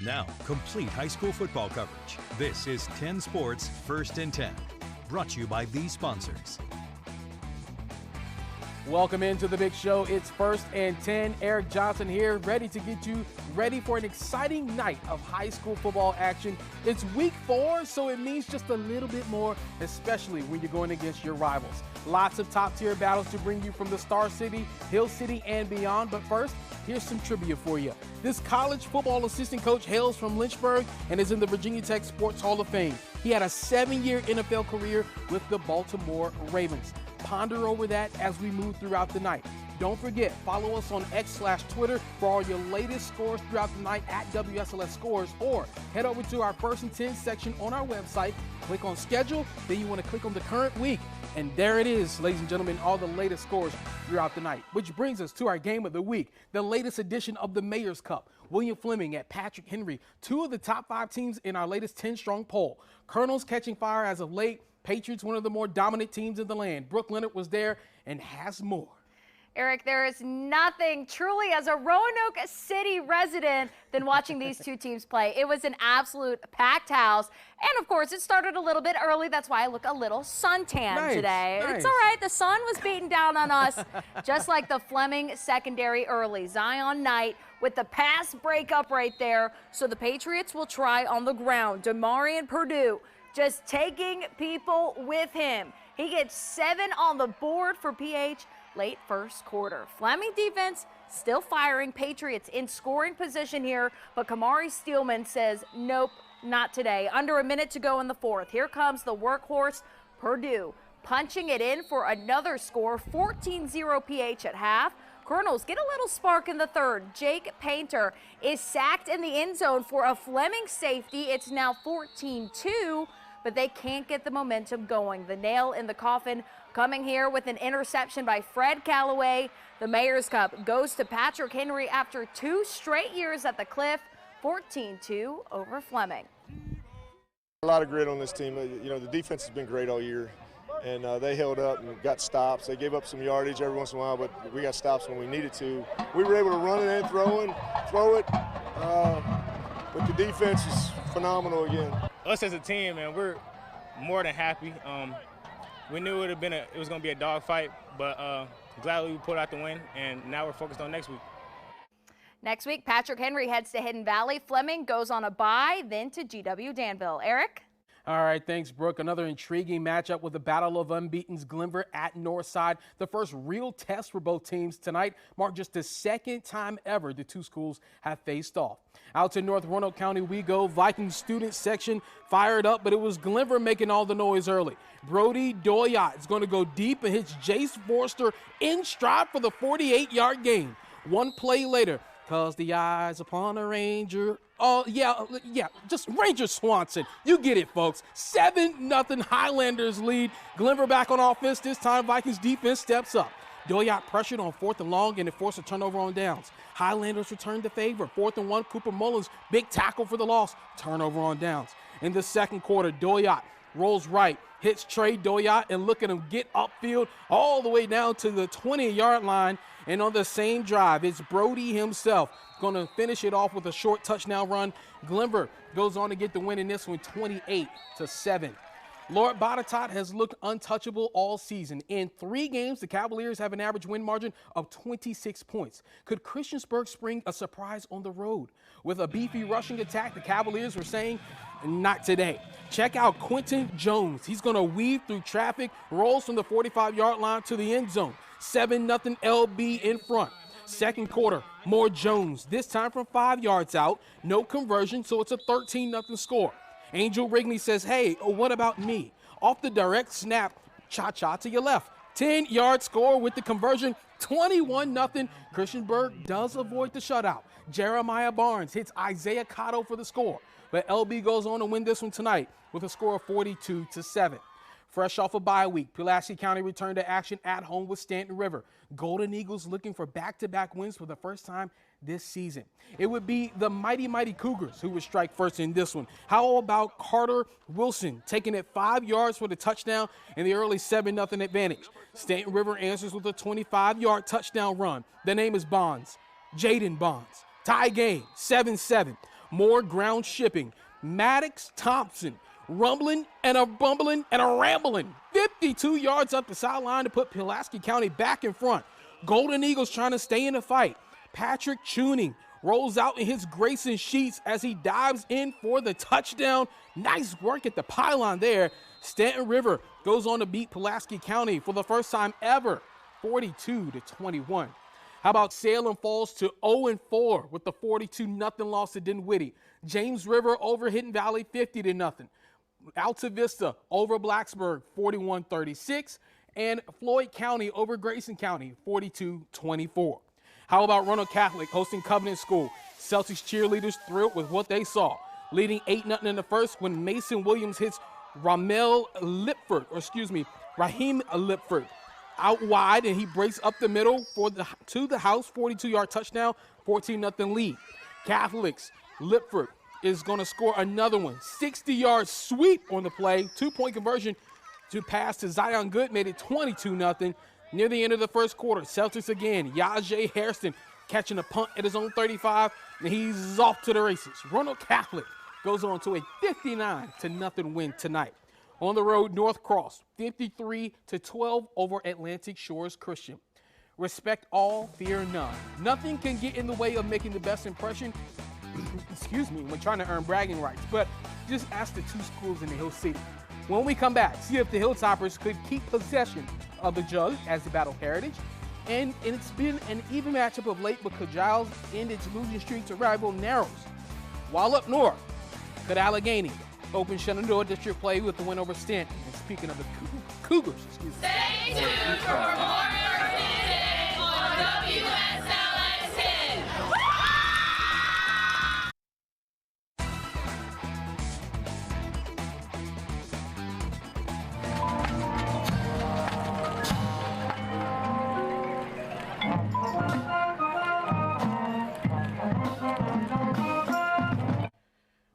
Now, complete high school football coverage. This is 10 Sports First and 10. Brought to you by these sponsors. Welcome into the big show. It's First and 10. Eric Johnson here, ready to get you ready for an exciting night of high school football action. It's week 4, so it means just a little bit more, especially when you're going against your rivals. Lots of top-tier battles to bring you from the Star City, Hill City, and beyond. But first, here's some trivia for you. This college football assistant coach hails from Lynchburg and is in the Virginia Tech Sports Hall of Fame. He had a 7-year NFL career with the Baltimore Ravens. Ponder over that as we move throughout the night. Don't forget, follow us on X/Twitter for all your latest scores throughout the night at WSLS Scores, or head over to our First and 10 section on our website, click on schedule, then you want to click on the current week, and there it is, ladies and gentlemen, all the latest scores throughout the night. Which brings us to our game of the week, the latest edition of the Mayor's Cup. William Fleming at Patrick Henry, 2 of the top 5 teams in our latest 10-strong poll. Colonels catching fire as of late. Patriots, one of the more dominant teams in the land. Brooke Leonard was there and has more. Eric, there is nothing truly as a Roanoke City resident than watching these two teams play. It was an absolute packed house. And, of course, it started a little bit early. That's why I look a little suntan today. Nice. It's all right. The sun was beating down on us, just like the Fleming secondary early. Zion Knight with the pass breakup right there. So the Patriots will try on the ground. Demarion Purdue just taking people with him. He gets 7 on the board for PH late first quarter. Fleming defense still firing. Patriots in scoring position here, but Kamari Steelman says, nope, not today. Under a minute to go in the fourth. Here comes the workhorse, Purdue, punching it in for another score, 14-0 PH at half. Colonels get a little spark in the third. Jake Painter is sacked in the end zone for a Fleming safety. It's now 14-2. But they can't get the momentum going. The nail in the coffin coming here with an interception by Fred Callaway. The Mayor's Cup goes to Patrick Henry after 2 straight years at the Cliff, 14-2 over Fleming. A lot of grit on this team. You know, the defense has been great all year, and they held up and got stops. They gave up some yardage every once in a while, but we got stops when we needed to. We were able to run it and throw it, but the defense is phenomenal again. Us as a team, man, we're more than happy. We knew it was going to be a dogfight, but gladly we pulled out the win, and now we're focused on next week. Next week, Patrick Henry heads to Hidden Valley. Fleming goes on a bye, then to GW Danville. Eric? All right, thanks, Brooke. Another intriguing matchup with the Battle of Unbeaten's Glenvar at Northside. The first real test for both teams tonight marked just the second time ever the two schools have faced off. Out to North Roanoke County we go. Viking student section fired up, but it was Glenvar making all the noise early. Brody Doyot is going to go deep and hits Jace Forster in stride for the 48-yard gain. One play later, cause the eyes upon a Ranger. Oh, yeah, just Ranger Swanson. You get it, folks. 7-0 Highlanders lead. Glenvar back on offense. This time, Vikings defense steps up. Doyot pressured on 4th and long, and it forced a turnover on downs. Highlanders returned the favor. 4th and 1, Cooper Mullins, big tackle for the loss. Turnover on downs. In the second quarter, Doyot rolls right, hits Trey Doyot, and look at him get upfield all the way down to the 20-yard line. And on the same drive, it's Brody himself going to finish it off with a short touchdown run. Glenvar goes on to get the win in this one, 28-7. Lord Botetourt has looked untouchable all season. In 3 games, the Cavaliers have an average win margin of 26 points. Could Christiansburg spring a surprise on the road? With a beefy rushing attack, the Cavaliers were saying, not today. Check out Quentin Jones. He's going to weave through traffic, rolls from the 45-yard line to the end zone. 7-0 LB in front. Second quarter, more Jones, this time from 5 yards out. No conversion, so it's a 13-0 score. Angel Rigney says, hey, what about me? Off the direct snap, cha-cha to your left. 10-yard score with the conversion, 21-0. Christiansburg does avoid the shutout. Jeremiah Barnes hits Isaiah Cotto for the score. But LB goes on to win this one tonight with a score of 42-7. Fresh off a bye week, Pulaski County returned to action at home with Staunton River. Golden Eagles looking for back-to-back wins for the first time this season. It would be the mighty Cougars who would strike first in this one. How about Carter Wilson taking it 5 yards for the touchdown and the early 7-0 advantage? Staunton River answers with a 25-yard touchdown run. The name is Bonds, Jaden Bonds. Tie game, 7-7. More ground shipping. Maddox Thompson rumbling and a bumbling and a rambling. 52 yards up the sideline to put Pulaski County back in front. Golden Eagles trying to stay in the fight. Patrick Tuning rolls out and hits Grayson Sheets as he dives in for the touchdown. Nice work at the pylon there. Staunton River goes on to beat Pulaski County for the first time ever, 42-21. How about Salem falls to 0-4 with the 42-0 loss to Dinwiddie. James River over Hidden Valley 50-0. Alta Vista over Blacksburg 41-36. And Floyd County over Grayson County 42-24. How about Roanoke Catholic hosting Covenant School? Celtics cheerleaders thrilled with what they saw, leading 8-0 in the first when Mason Williams hits Raheem Lipford out wide, and he breaks up the middle to the house, 42-yard touchdown, 14-0 lead. Catholics, Lipford is going to score another one, 60-yard sweep on the play, 2-point conversion to pass to Zion Good, made it 22-0. Near the end of the first quarter, Celtics again, Yajay Hairston catching a punt at his own 35, and he's off to the races. Roanoke Catholic goes on to a 59-0 win tonight. On the road, North Cross, 53-12 over Atlantic Shores Christian. Respect all, fear none. Nothing can get in the way of making the best impression, when trying to earn bragging rights. But just ask the two schools in the Hill City. When we come back, see if the Hilltoppers could keep possession of the Jug as the battle heritage. And it's been an even matchup of late because Giles ended its losing streak to rival Narrows. While up north, could Alleghany open Shenandoah District play with the win over Staunton? And speaking of the Cougars, Stay tuned for more Minute on WSLS 10.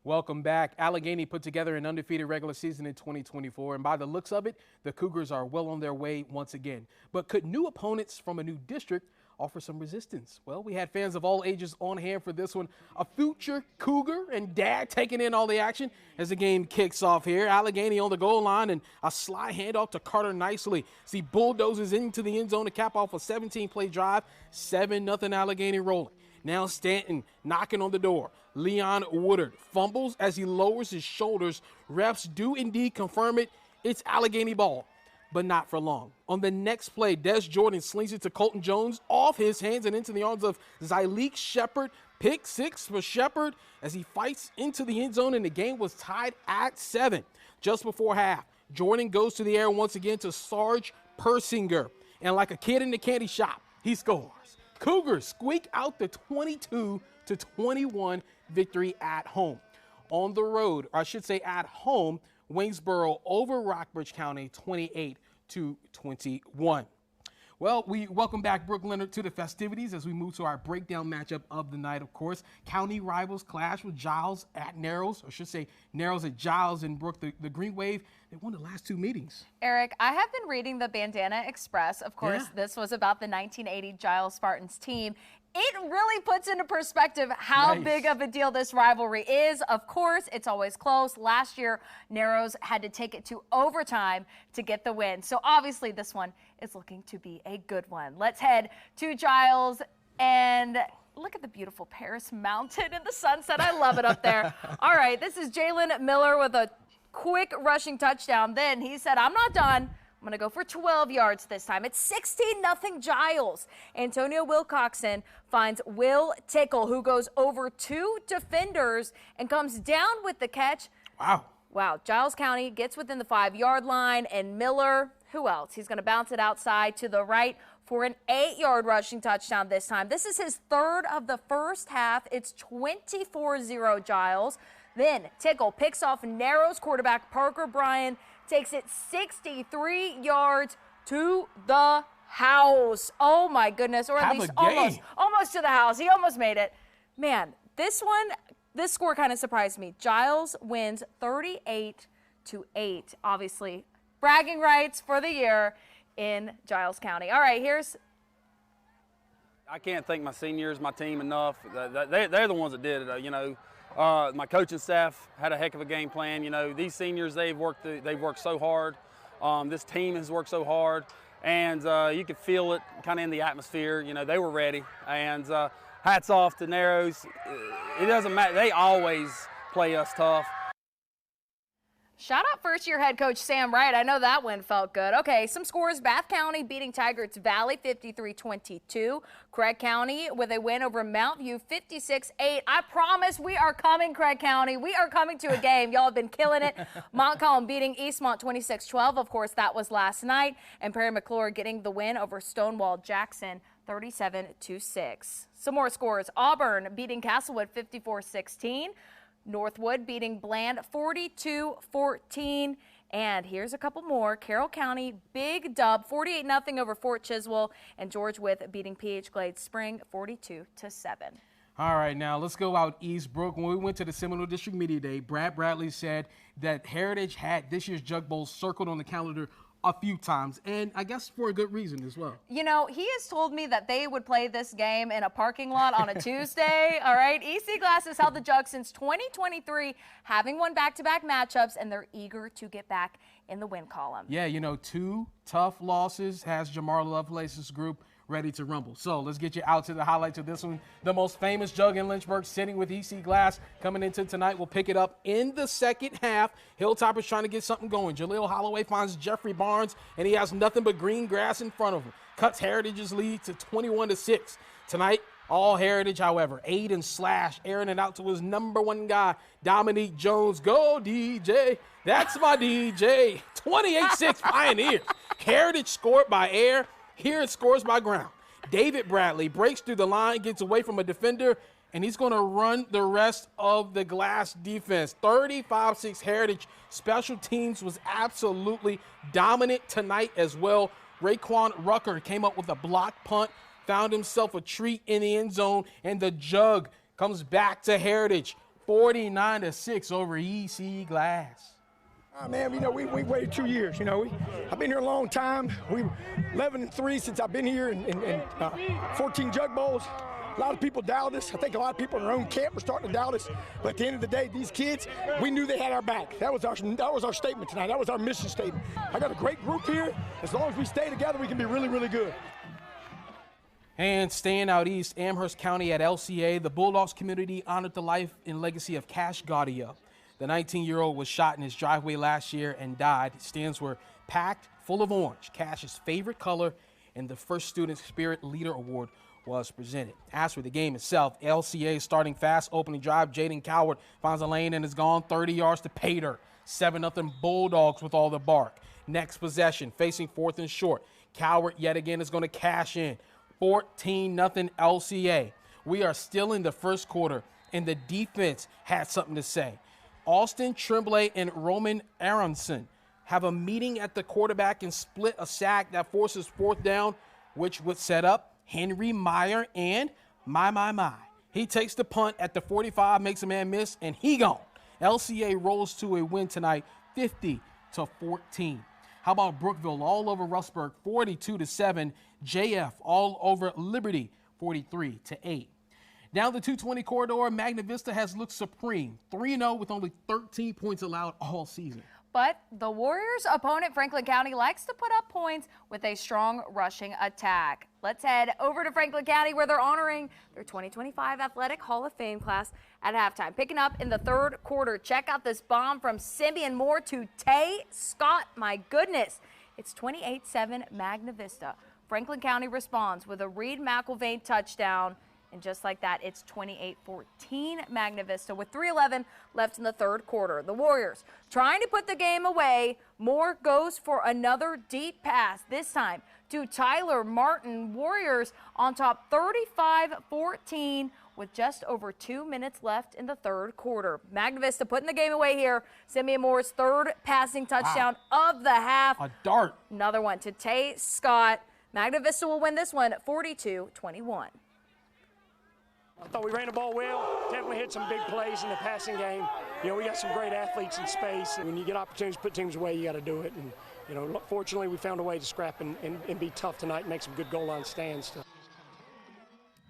Welcome back. Alleghany put together an undefeated regular season in 2024, and by the looks of it, the Cougars are well on their way once again. But could new opponents from a new district offer some resistance? Well, we had fans of all ages on hand for this one. A future Cougar and dad taking in all the action as the game kicks off here. Alleghany on the goal line and a slide handoff to Carter Nicely. See bulldozes into the end zone to cap off a 17-play drive. 7-0 Alleghany rolling. Now Staunton knocking on the door. Leon Woodard fumbles as he lowers his shoulders. Refs do indeed confirm it. It's Alleghany ball, but not for long. On the next play, Des Jordan slings it to Colton Jones off his hands and into the arms of Zyleek Shepard. Pick six for Shepard as he fights into the end zone, and the game was tied at 7. Just before half, Jordan goes to the air once again to Sarge Persinger. And like a kid in the candy shop, he scores. Cougars squeak out the 22-21 victory at home. On the road, or I should say at home, Waynesboro over Rockbridge County 28-21. Well, we welcome back Brooke Leonard to the festivities as we move to our breakdown matchup of the night, of course. County rivals clash with Giles at Narrows, or I should say Narrows at Giles and Brooke. The Green Wave, they won the last 2 meetings. Eric, I have been reading the Bandana Express. Of course, This was about the 1980 Giles Spartans team. It really puts into perspective how big of a deal this rivalry is. Of course, it's always close. Last year, Narrows had to take it to overtime to get the win. So obviously this one is looking to be a good one. Let's head to Giles and look at the beautiful Paris Mountain in the sunset. I love it up there. All right, this is Jalen Miller with a quick rushing touchdown. Then he said, I'm not done. I'm going to go for 12 yards this time. It's 16-0 Giles. Antonio Wilcoxon finds Will Tickle, who goes over 2 defenders and comes down with the catch. Wow. Giles County gets within the 5-yard line, and Miller, who else? He's going to bounce it outside to the right for an 8-yard rushing touchdown this time. This is his 3rd of the first half. It's 24-0 Giles. Then Tickle picks off Narrows quarterback Parker Bryan, takes it 63 yards to the house. Oh my goodness, or at least almost to the house. He almost made it. Man, this score kind of surprised me. Giles wins 38-8. Obviously, bragging rights for the year in Giles County. All right, I can't thank my seniors, my team enough. They're the ones that did it. My coaching staff had a heck of a game plan. You know, these seniors, they've worked so hard. This team has worked so hard, and you could feel it kind of in the atmosphere. You know, they were ready, and hats off to Narrows. It doesn't matter. They always play us tough. Shout out first-year head coach Sam Wright. I know that win felt good. Okay, some scores. Bath County beating Tygarts Valley 53-22. Craig County with a win over Mount View 56-8. I promise we are coming, Craig County. We are coming to a game. Y'all have been killing it. Montcalm beating Eastmont 26-12. Of course, that was last night. And Perry McClure getting the win over Stonewall Jackson 37-6. Some more scores. Auburn beating Castlewood 54-16. Northwood beating Bland 42-14. And here's a couple more. Carroll County, big dub, 48-0 over Fort Chiswell. And George Wythe beating PH Glade Spring 42-7. All right, now let's go out East Brook. When we went to the Seminole District Media Day, Brad Bradley said that Heritage had this year's Jug Bowl circled on the calendar a few times, and I guess for a good reason as well. You know, he has told me that they would play this game in a parking lot on a Tuesday, all right? EC Glass has held the Jug since 2023, having won back-to-back matchups, and they're eager to get back in the win column. Yeah, you know, 2 tough losses has Jamar Lovelace's group ready to rumble. So let's get you out to the highlights of this one. The most famous Jug in Lynchburg sitting with EC Glass coming into tonight. We'll pick it up in the second half. Hilltoppers trying to get something going. Jaleel Holloway finds Jeffrey Barnes, and he has nothing but green grass in front of him. Cuts Heritage's lead to 21-6. Tonight, all Heritage, however. Aiden Slash airing it out to his number 1 guy, Dominique Jones. Go, DJ. That's my DJ. 28-6 Pioneers. Heritage scored by air. Here it scores by ground. David Bradley breaks through the line, gets away from a defender, and he's going to run the rest of the Glass defense. 35-6 Heritage. Special teams was absolutely dominant tonight as well. Raekwon Rucker came up with a block punt, found himself a treat in the end zone, and the Jug comes back to Heritage. 49-6 over EC Glass. Man, you know, we waited 2 years. You know, I've been here a long time. We 11-3 since I've been here, and 14 Jug Bowls. A lot of people doubt us. I think a lot of people in our own camp were starting to doubt us. But at the end of the day, these kids, we knew they had our back. That was our statement tonight. That was our mission statement. I got a great group here. As long as we stay together, we can be really, really good. And staying out east, Amherst County at LCA, the Bulldogs community honored the life and legacy of Cash Gaudia. The 19-year-old was shot in his driveway last year and died. Stands were packed full of orange, Cash's favorite color, and the first Student Spirit Leader Award was presented. As for the game itself, LCA starting fast, opening drive. Jaden Coward finds a lane and is gone 30 yards to pay dirt. 7-0 Bulldogs with all the bark. Next possession, facing 4th and short. Coward yet again is going to cash in. 14-0 LCA. We are still in the first quarter, and the defense had something to say. Austin Tremblay and Roman Aronson have a meeting at the quarterback and split a sack that forces 4th down, which would set up Henry Meyer and my. He takes the punt at the 45, makes a man miss, and he gone. LCA rolls to a win tonight, 50-14. How about Brookville all over Rustburg, 42-7. JF all over Liberty, 43-8. Down the 220 corridor, Magna Vista has looked supreme, 3-0 with only 13 points allowed all season. But the Warriors' opponent, Franklin County, likes to put up points with a strong rushing attack. Let's head over to Franklin County, where they're honoring their 2025 Athletic Hall of Fame class at halftime. Picking up in the 3rd quarter, check out this bomb from Simeon Moore to Tay Scott. My goodness, it's 28-7 Magna Vista. Franklin County responds with a Reed McIlvain touchdown. And just like that, it's 28-14 Magna Vista with 3:11 left in the 3rd quarter. The Warriors trying to put the game away. Moore goes for another deep pass, this time to Tyler Martin. Warriors on top 35-14 with just over 2 minutes left in the 3rd quarter. Magna Vista putting the game away here. Simeon Moore's 3rd passing touchdown of the half. A dart. Another one to Tay Scott. Magna Vista will win this one 42-21. I thought we ran the ball well, definitely hit some big plays in the passing game. You know, we got some great athletes in space. When you get opportunities to put teams away, you got to do it. And, you know, fortunately, we found a way to scrap and be tough tonight and make some good goal line stands.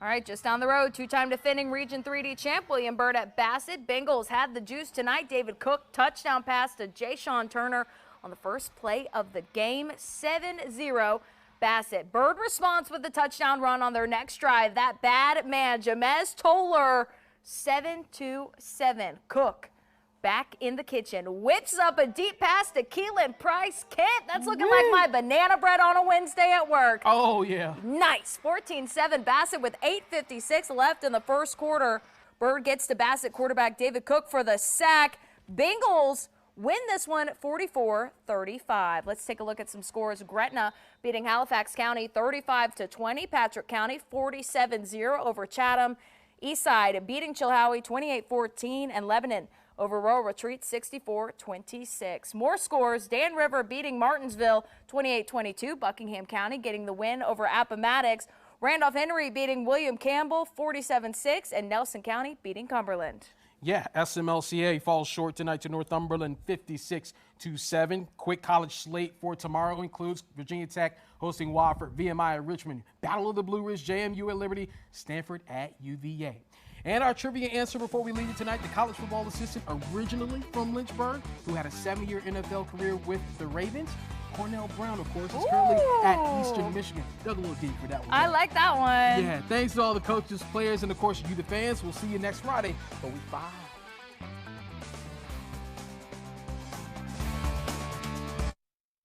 All All right, just down the road, two-time defending Region 3D champ William Byrd at Bassett. Bengals had the juice tonight. David Cook touchdown pass to Jay Sean Turner on the first play of the game, 7-0 Bassett. Byrd responds with the touchdown run on their next drive. That bad man, Jamez Toller, 7-7. Cook back in the kitchen, whips up a deep pass to Keelan Price Kent. That's looking like my banana bread on a Wednesday at work. Oh, yeah. Nice. 14-7 Bassett with 8:56 left in the first quarter. Byrd gets to Bassett quarterback David Cook for the sack. Bengals win this one 44-35. Let's take a look at some scores. Gretna beating Halifax County 35-20. Patrick County 47-0 over Chatham. Eastside beating Chilhowie 28-14, and Lebanon over Royal Retreat 64-26. More scores. Dan River beating Martinsville 28-22. Buckingham County getting the win over Appomattox. Randolph Henry beating William Campbell 47-6, and Nelson County beating Cumberland. Yeah, SMLCA falls short tonight to Northumberland 56-7. Quick college slate for tomorrow includes Virginia Tech hosting Wofford, VMI at Richmond, Battle of the Blue Ridge, JMU at Liberty, Stanford at UVA. And our trivia answer before we leave you tonight, the college football assistant originally from Lynchburg, who had a 7-year NFL career with the Ravens. Cornell Brown, of course, is currently at Eastern Michigan. Dug a little deep for that one. I like that one. Yeah, thanks to all the coaches, players, and, of course, you, the fans. We'll see you next Friday for Week 5.